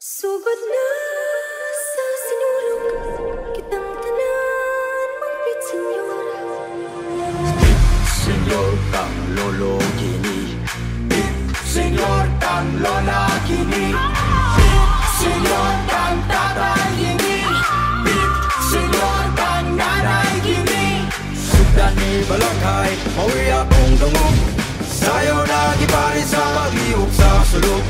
Sugod na sa sinulog kitang tanan mapit senyor. Senyor kang lolo kini, senyor kang lola kini, senyor kang tatay kini, senyor kang nanay kini. Sugdan ni balakay, mawi akong dungog, sayo na gipari sa pag-iog sa sulog.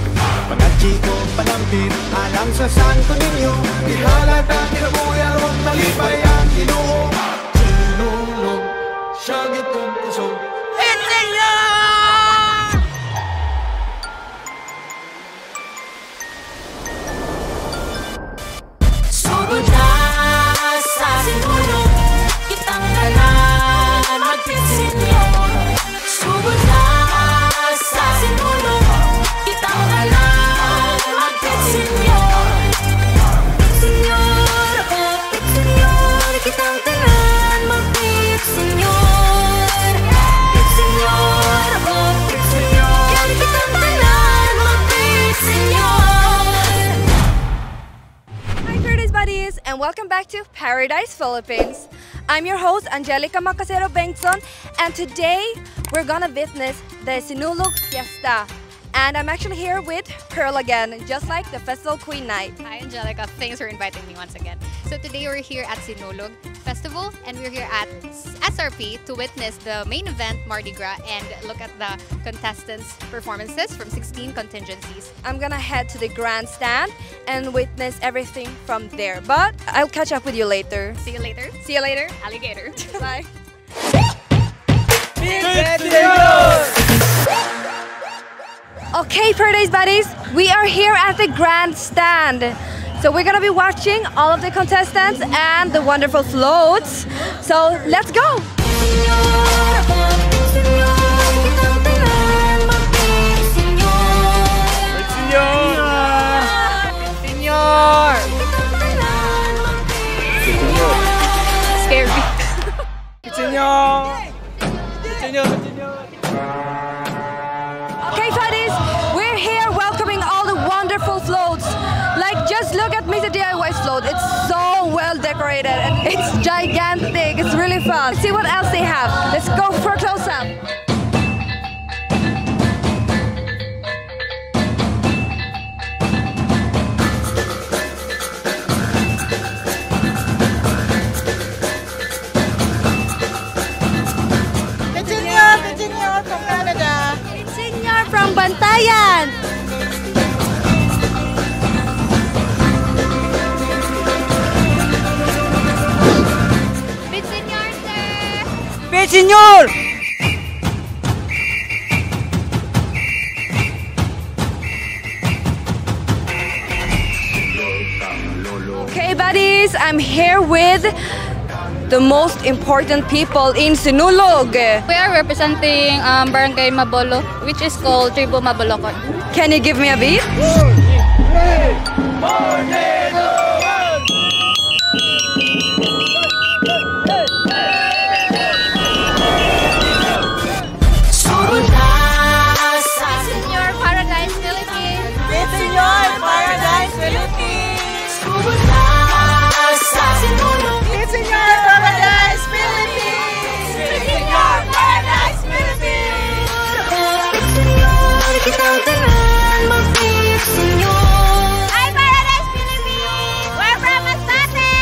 Pagkatsi ko panampin, alam sa santo ninyo, ihalata kinabuya ron malipay ang Ginoo. Sinulog, siyagit kong puso. Sugod na sa sinulog kitang tanan mapit senyor. Sugod na sa sinulog kitang tanan mapit senyor. Senyor, mapit senyor, kitang tanan mapit senyor. Senyor, mapit senyor, kitang tanan mapit senyor. Hi Paradise Buddies and welcome back to Paradise Philippines. I'm your host Angelica Macasero Bengtson and today we're gonna witness the Sinulog Fiesta. And I'm actually here with Pearl again, just like the Festival Queen Night. Hi Angelica, thanks for inviting me once again. So today we're here at Sinulog Festival and we're here at SRP to witness the main event Mardigras and look at the contestants' performances from 16 contingencies. I'm gonna head to the grandstand and witness everything from there. But I'll catch up with you later. See you later. See you later. Alligator. Bye. Okay, Paradise Buddies, we are here at the grandstand. So we're gonna be watching all of the contestants and the wonderful floats. So let's go! Scary. Okay, buddies, we're here welcoming all the wonderful floats. Like, just look at Mr. DIY's float. It's so well decorated and it's gigantic. It's really fun. Let's see what else they have. Let's go for a close-up. Senyor from Canada. Senyor from Bantayan. Big Senyor, sir! Big Senyor! Okay, buddies, I'm here with the most important people in Sinulog. We are representing Barangay Mabolo, which is called Tribu Mabolokon. Can you give me a beat? Sugod na sa Senyor Paradise Philippines. Big Senyor Paradise Philippines. sugod na sa sinulog Big Senyor Paradise Philippines. Big Senyor Paradise Philippines. mapit senyor, kitang tanan mapit senyor. Hi Paradise Philippines! We're from Masbate!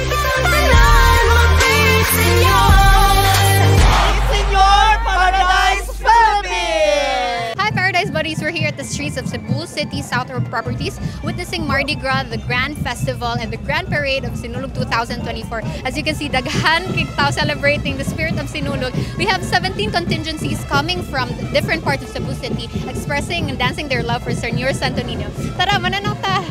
Kitang tanan mapit senyor. Big Senyor Paradise Philippines. Hi Paradise Buddies, we're here at the streets of Cebu City South Road Properties witnessing Mardigras, the Grand Festival and the Grand Parade of Sinulog 2024. As you can see, daghan kay tao celebrating the spirit of Sinulog. We have 17 contingencies coming from different parts of Cebu City expressing and dancing their love for Senyor Santo Niño. Tara, mananaw ta!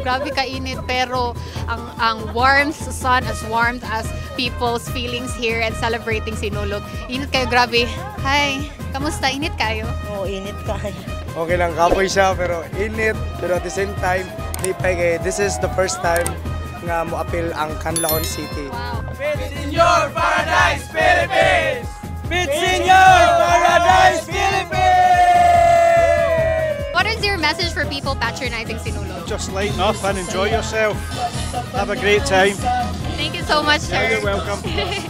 grabe kainit pero ang warmth sa sun as warm as people's feelings here and celebrating Sinulog. Init kayo, grabe. Hi, kamusta? Init kayo? Oo, init kayo. Okay lang, kapoy siya pero init. Pero at the same time, this is the first time nga mo appeal ang Canlaon City. Wow. Senor Paradise Philippines! Senor Paradise Philippines! What is your message for people patronizing Sinulog? Just lighten up and enjoy yourself. Have a great time. Thank you so much, sir. You're welcome.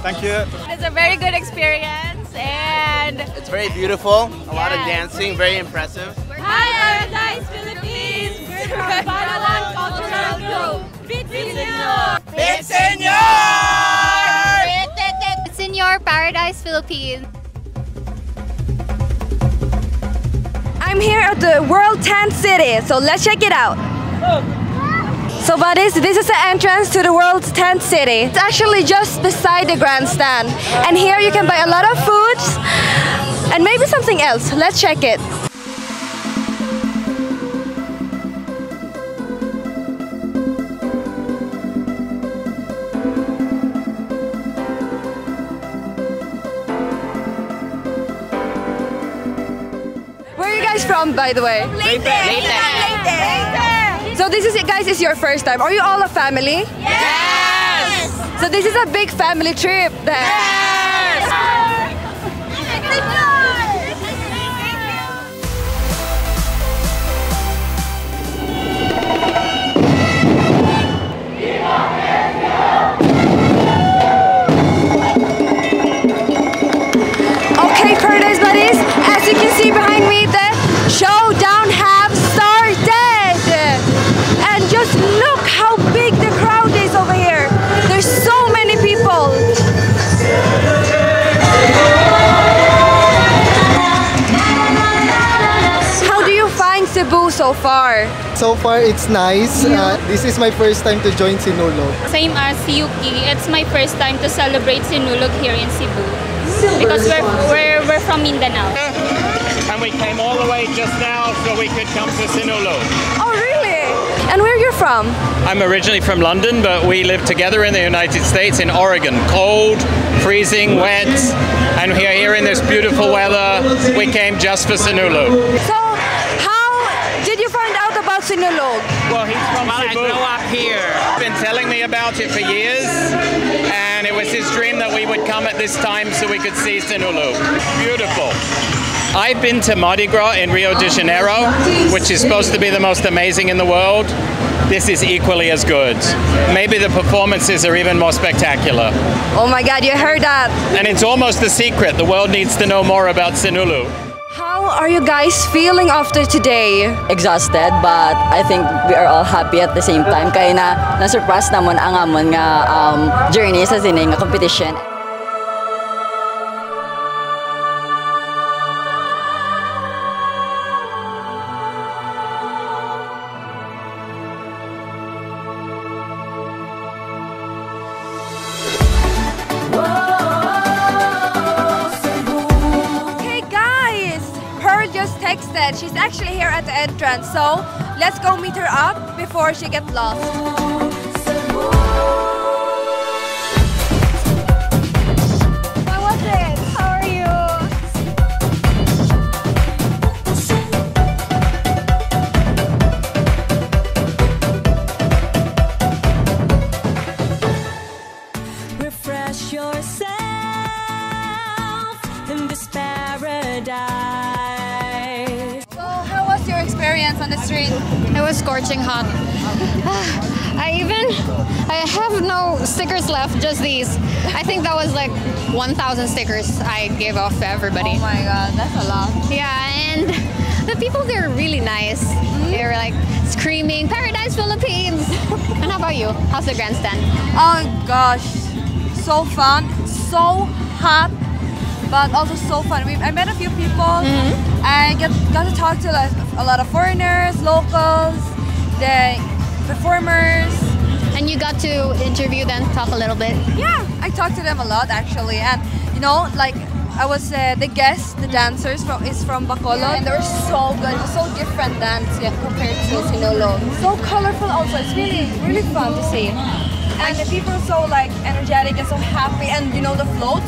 Thank you. It's a very good experience and It's very beautiful, a lot of dancing, very impressive. Hi Paradise Philippines! We're from Palawan Cultural Group. Bit Senor! Senor Paradise Philippines. I'm here at the World Tent City, so let's check it out. So buddies, this is the entrance to the World's Tent City. It's actually just beside the grandstand. And here you can buy a lot of foods and maybe something else. Let's check it. Where are you guys from, by the way? So this is it, guys, is your first time. Are you all a family? Yes! So this is a big family trip then. Okay, Paradise buddies, as you can see behind me, the Showdown have started. And just look how big the crowd is over here. There's so many people. How do you find Cebu so far? So far, it's nice. This is my first time to join Sinulog. Same as Yuki, it's my first time to celebrate Sinulog here in Cebu because we're from Mindanao. And we came all the way just now so we could come to Sinulog. Oh, really? And where you're from? I'm originally from London, but we live together in the United States in Oregon. Cold, freezing, wet, and we are here in this beautiful weather. We came just for Sinulog. So, how did you find out about Sinulog? Well, he's from Cebu. I grew up here. He's been telling me about it for years, and it was his dream that we would come at this time so we could see Sinulog. Beautiful. I've been to Mardigras in Rio de Janeiro, which is supposed to be the most amazing in the world. This is equally as good. Maybe the performances are even more spectacular. Oh my God, you heard that. And it's almost the secret. The world needs to know more about Sinulog. How are you guys feeling after today? Exhausted, but I think we are all happy at the same time. Kaya na-surprise namon ang amon nga journey sa sining nga competition. Texted. She's actually here at the entrance, so let's go meet her up before she gets lost. How was it? How are you? Refresh yourself in this paradise. Experience on the street? It was scorching hot. I have no stickers left, just these. I think that was like 1,000 stickers I gave off to everybody. Oh my God, that's a lot. Yeah, and the people there are really nice. They were like screaming, Paradise Philippines! And how about you? How's the grandstand? Oh gosh, so fun, so hot, but also so fun. I met a few people. I got to talk to a lot of foreigners, locals, the performers. And you got to interview them, talk a little bit? Yeah, I talked to them a lot actually. And you know, like I was the guest, the dancers is from Bacolod, and they're so good. It's so different dance compared to Sinulog. So colorful also. It's really fun to see. And the people are so like energetic and so happy. And you know the floats.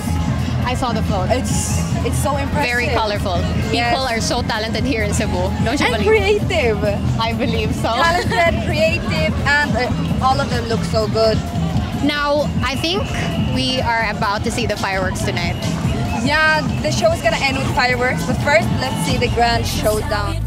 I saw the float. It's so impressive. Very colorful. Yes. People are so talented here in Cebu. Don't you and believe? Creative. I believe so. Talented, creative, and all of them look so good. Now, I think we are about to see the fireworks tonight. Yeah, the show is gonna end with fireworks, but first, let's see the grand showdown.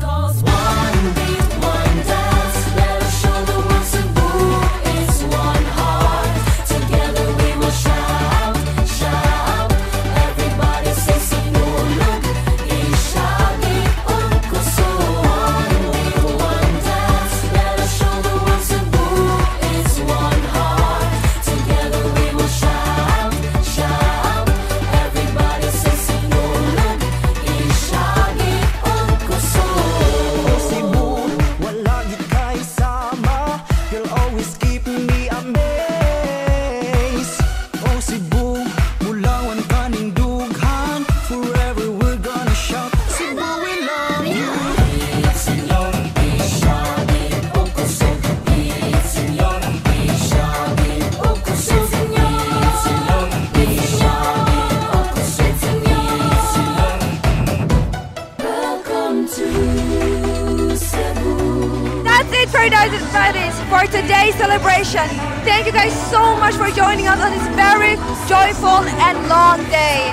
For today's celebration. Thank you guys so much for joining us on this very joyful and long day.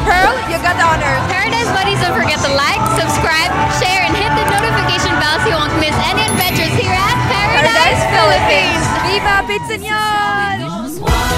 Pearl, you got the honor. Paradise Buddies, don't forget to like, subscribe, share, and hit the notification bell so you won't miss any adventures here at Paradise Philippines. Viva Pitsenyon!